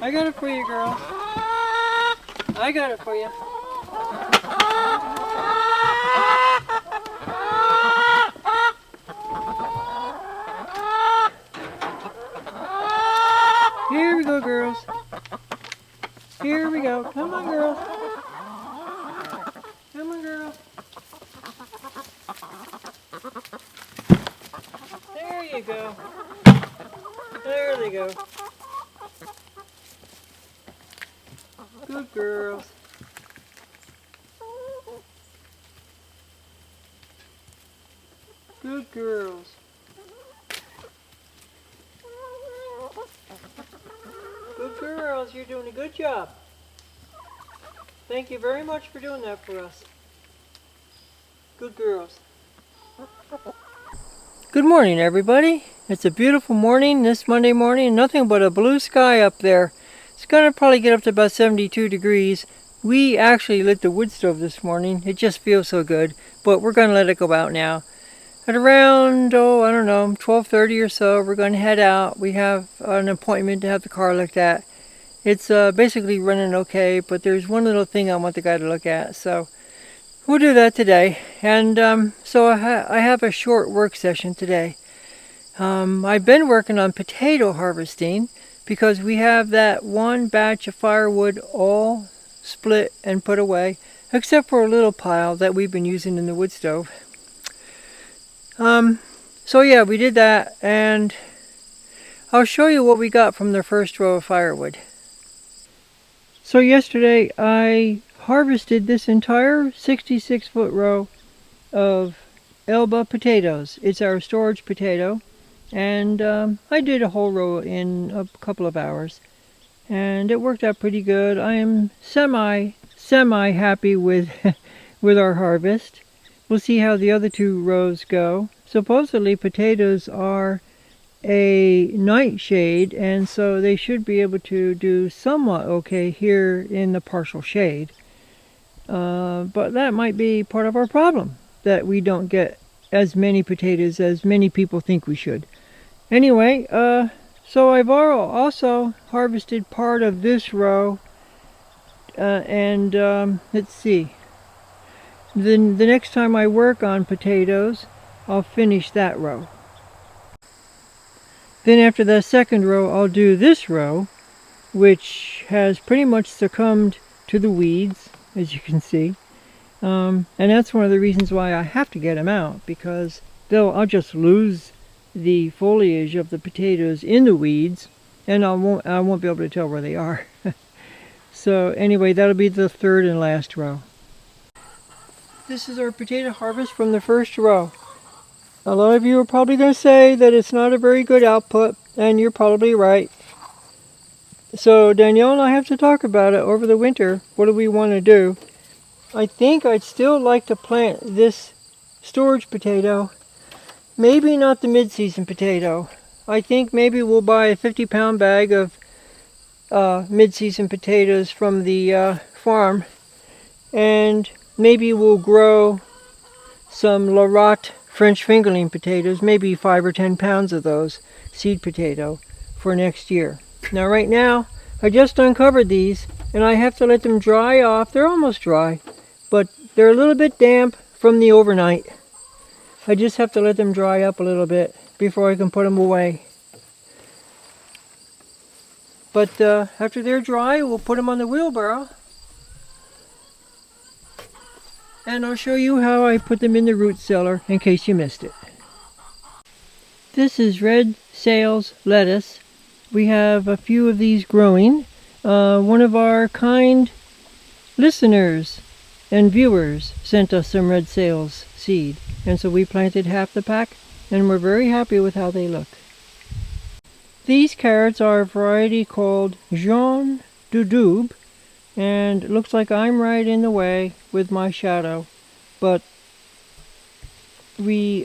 I got it for you, girl. I got it for you. Here we go, girls. Here we go. Come on, girls. Come on, girls. There you go. There they go. Good girls. Good girls. Good girls, you're doing a good job. Thank you very much for doing that for us. Good girls. Good morning, everybody. It's a beautiful morning this Monday morning. Nothing but a blue sky up there. It's going to probably get up to about 72 degrees. We actually lit the wood stove this morning. It just feels so good, but we're going to let it go out now. At around, I don't know, 12:30 or so, we're going to head out. We have an appointment to have the car looked at. It's basically running okay, but there's one little thing I want the guy to look at, so we'll do that today. And so I have a short work session today. I've been working on potato harvesting because we have that one batch of firewood all split and put away, except for a little pile that we've been using in the wood stove. So yeah, we did that, and I'll show you what we got from the first row of firewood. So yesterday I harvested this entire 66-foot row of Elba potatoes. It's our storage potato, and I did a whole row in a couple of hours, and it worked out pretty good. I am semi happy with with our harvest. We'll see how the other two rows go. Supposedly potatoes are a nightshade, and so they should be able to do somewhat okay here in the partial shade. But that might be part of our problem, that we don't get as many potatoes as many people think we should. Anyway, so I've also harvested part of this row, and let's see. The next time I work on potatoes, I'll finish that row. Then after the second row, I'll do this row, which has pretty much succumbed to the weeds, as you can see. And that's one of the reasons why I have to get them out, because I'll just lose the foliage of the potatoes in the weeds, and I won't be able to tell where they are. So anyway, that'll be the third and last row. This is our potato harvest from the first row. A lot of you are probably going to say that it's not a very good output, and you're probably right. So Danielle and I have to talk about it over the winter. What do we want to do? I think I'd still like to plant this storage potato. Maybe not the mid-season potato. I think maybe we'll buy a 50-pound bag of mid-season potatoes from the farm, and maybe we'll grow some Larotte French fingerling potatoes, maybe 5 or 10 pounds of those, seed potato, for next year. Now right now, I just uncovered these, and I have to let them dry off. They're almost dry, but they're a little bit damp from the overnight. I just have to let them dry up a little bit before I can put them away. But after they're dry, we'll put them on the wheelbarrow, and I'll show you how I put them in the root cellar in case you missed it. This is red sales lettuce. We have a few of these growing. One of our kind listeners and viewers sent us some red sales seed, and so we planted half the pack, and we're very happy with how they look. These carrots are a variety called Jaune du Daube, and it looks like I'm right in the way with my shadow, but we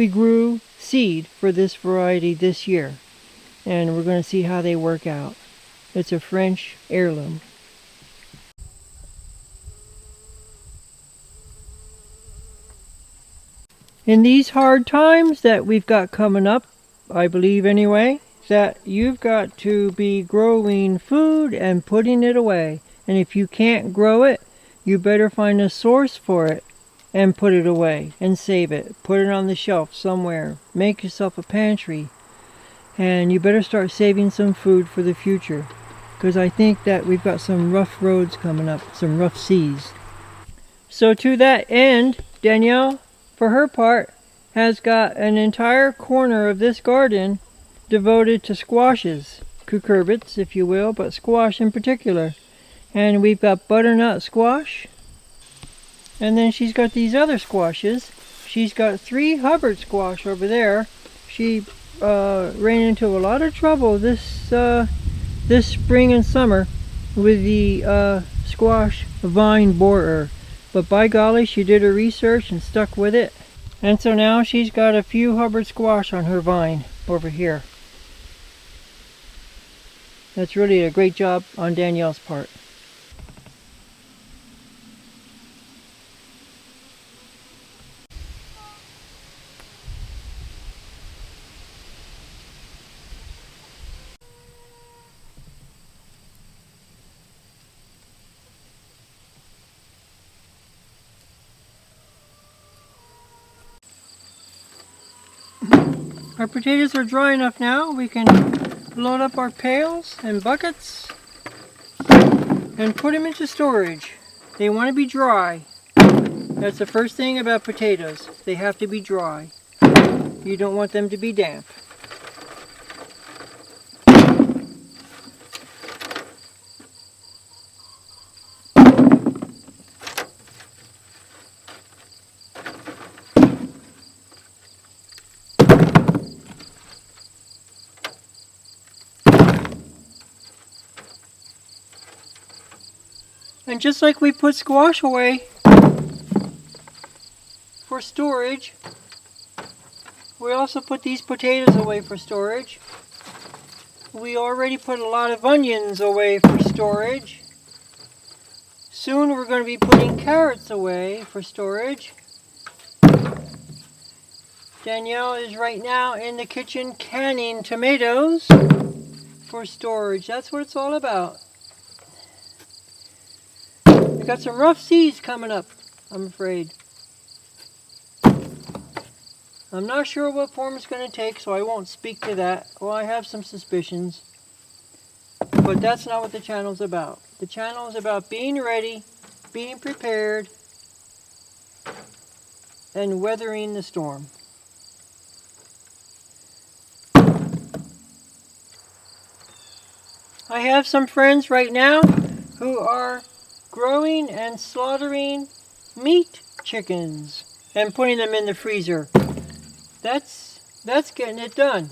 grew seed for this variety this year, and we're going to see how they work out. It's a French heirloom. In these hard times that we've got coming up, I believe anyway, that you've got to be growing food and putting it away. And if you can't grow it, you better find a source for it and put it away and save it. Put it on the shelf somewhere. Make yourself a pantry. And you better start saving some food for the future, because I think that we've got some rough roads coming up, some rough seas. So to that end, Danielle, for her part, has got an entire corner of this garden devoted to squashes, cucurbits if you will, but squash in particular. And we've got butternut squash, and then she's got these other squashes. She's got 3 Hubbard squash over there. She ran into a lot of trouble this spring and summer with the squash vine borer, but by golly, she did her research and stuck with it, and so now she's got a few Hubbard squash on her vine over here. That's really a great job on Danielle's part. Our potatoes are dry enough now. We can load up our pails and buckets and put them into storage. They want to be dry. That's the first thing about potatoes. They have to be dry. You don't want them to be damp. And just like we put squash away for storage, we also put these potatoes away for storage. We already put a lot of onions away for storage. Soon we're going to be putting carrots away for storage. Danielle is right now in the kitchen canning tomatoes for storage. That's what it's all about. We got some rough seas coming up, I'm afraid. I'm not sure what form it's going to take, so I won't speak to that. Well, I have some suspicions. But that's not what the channel's about. The channel is about being ready, being prepared, and weathering the storm. I have some friends right now who are growing and slaughtering meat chickens and putting them in the freezer. That's getting it done.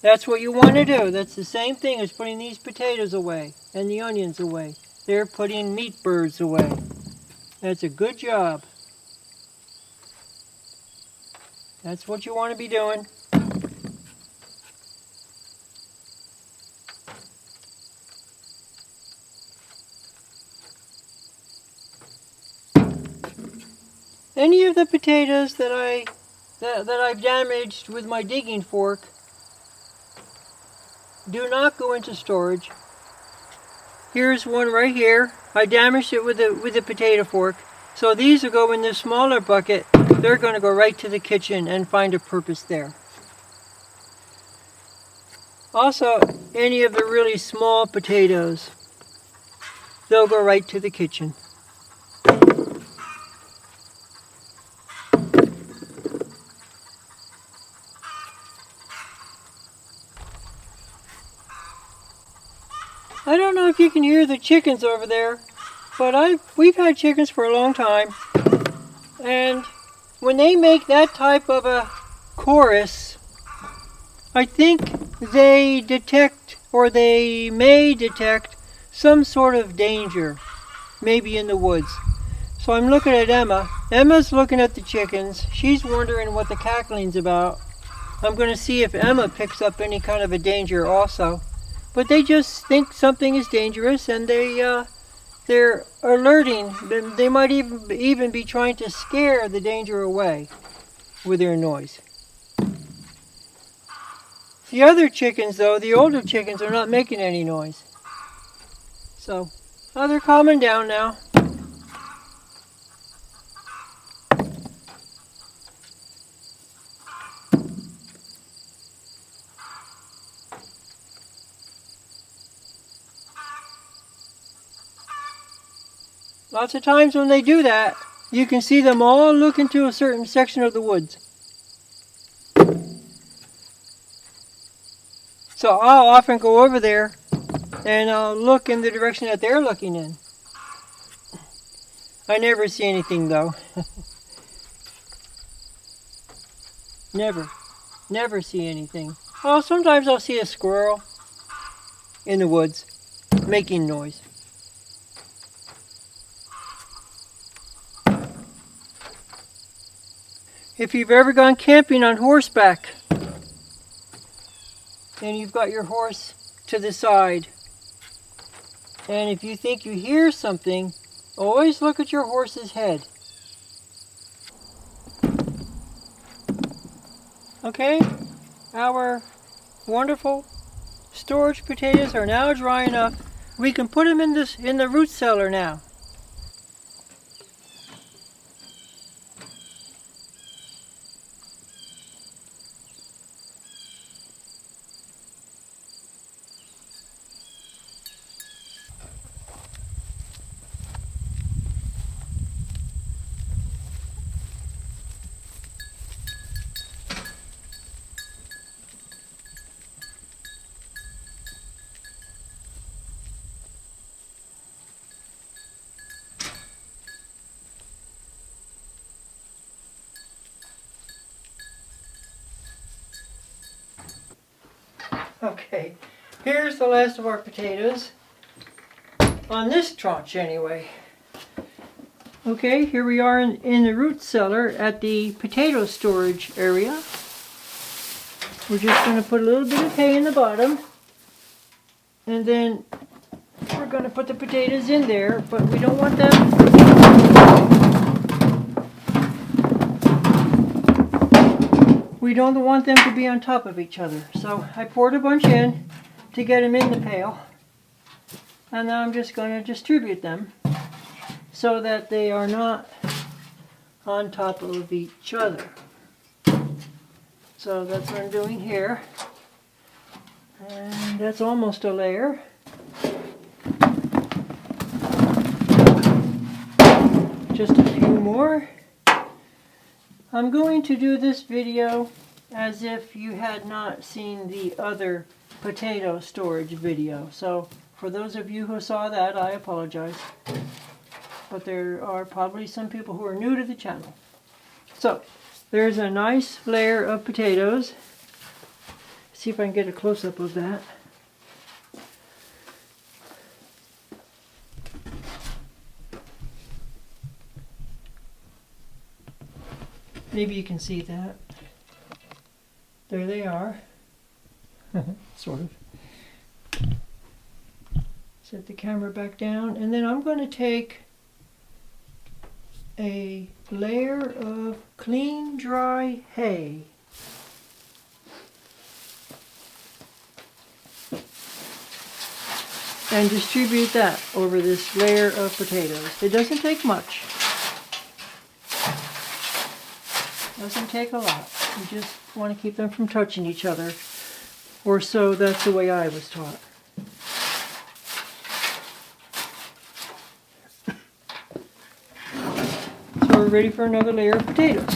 That's what you want to do. That's the same thing as putting these potatoes away and the onions away. They're putting meat birds away. That's a good job. That's what you want to be doing. Any of the potatoes that I've damaged with my digging fork do not go into storage. Here's one right here. I damaged it with the potato fork. So these will go in the smaller bucket. They're going to go right to the kitchen and find a purpose there. Also, any of the really small potatoes, they'll go right to the kitchen. I don't know if you can hear the chickens over there, but we've had chickens for a long time, and when they make that type of a chorus, I think they detect, or they may detect, some sort of danger, maybe in the woods. So I'm looking at Emma. Emma's looking at the chickens. She's wondering what the cackling's about. I'm going to see if Emma picks up any kind of a danger also. But they just think something is dangerous, and they're alerting. They might even be trying to scare the danger away with their noise. The other chickens, though, the older chickens, are not making any noise. So, oh, they're calming down now. Lots of times when they do that, you can see them all look into a certain section of the woods. So I'll often go over there and I'll look in the direction that they're looking in. I never see anything though. Never see anything. Oh, sometimes I'll see a squirrel in the woods making noise. If you've ever gone camping on horseback and you've got your horse to the side, and if you think you hear something, always look at your horse's head. Okay, our wonderful storage potatoes are now dry enough. We can put them in the root cellar now. Okay, here's the last of our potatoes, on this tranche anyway. Okay, here we are in the root cellar at the potato storage area. We're just going to put a little bit of hay in the bottom, and then we're going to put the potatoes in there, but we don't want them to be on top of each other. So I poured a bunch in to get them in the pail, and now I'm just going to distribute them so that they are not on top of each other. So that's what I'm doing here, and that's almost a layer. Just a few more. I'm going to do this video as if you had not seen the other potato storage video. So for those of you who saw that, I apologize. But there are probably some people who are new to the channel. So there's a nice layer of potatoes. See if I can get a close-up of that. Maybe you can see that. There they are. Sort of. Set the camera back down, and then I'm going to take a layer of clean, dry hay. And distribute that over this layer of potatoes. It doesn't take much. Doesn't take a lot. You just want to keep them from touching each other. Or so that's the way I was taught. So we're ready for another layer of potatoes.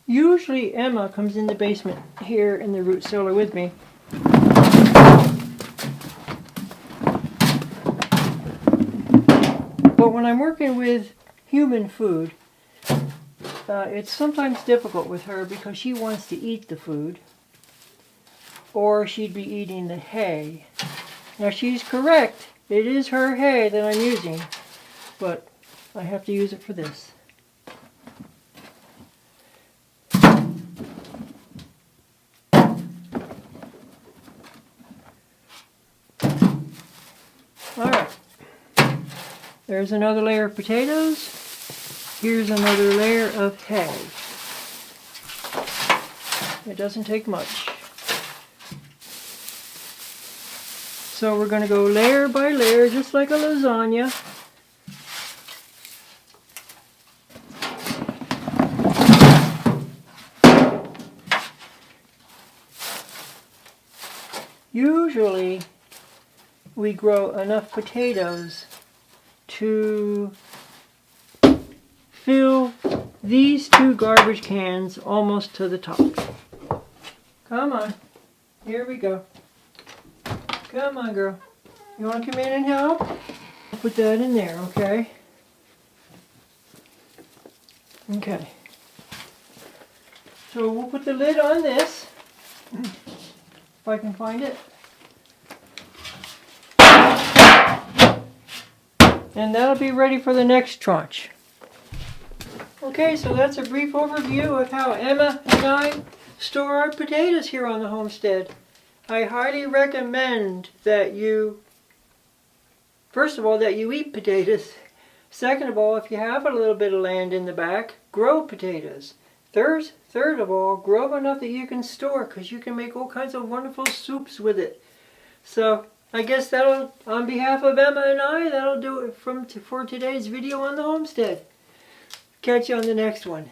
Usually Emma comes in the basement here in the root cellar with me. But when I'm working with human food, it's sometimes difficult with her because she wants to eat the food, or she'd be eating the hay. Now she's correct, it is her hay that I'm using, but I have to use it for this. Alright, there's another layer of potatoes. Here's another layer of hay. It doesn't take much. So we're going to go layer by layer, just like a lasagna. Usually we grow enough potatoes to fill these 2 garbage cans almost to the top. Come on, here we go. Come on, girl. You want to come in and help? I'll put that in there, okay? Okay. So we'll put the lid on this, if I can find it. And that'll be ready for the next tranche. Okay, so that's a brief overview of how Emma and I store our potatoes here on the homestead. I highly recommend that you, first of all, that you eat potatoes. Second of all, if you have a little bit of land in the back, grow potatoes. Third of all, grow enough that you can store, because you can make all kinds of wonderful soups with it. So I guess that'll, on behalf of Emma and I, that'll do it for today's video on the homestead. Catch you on the next one.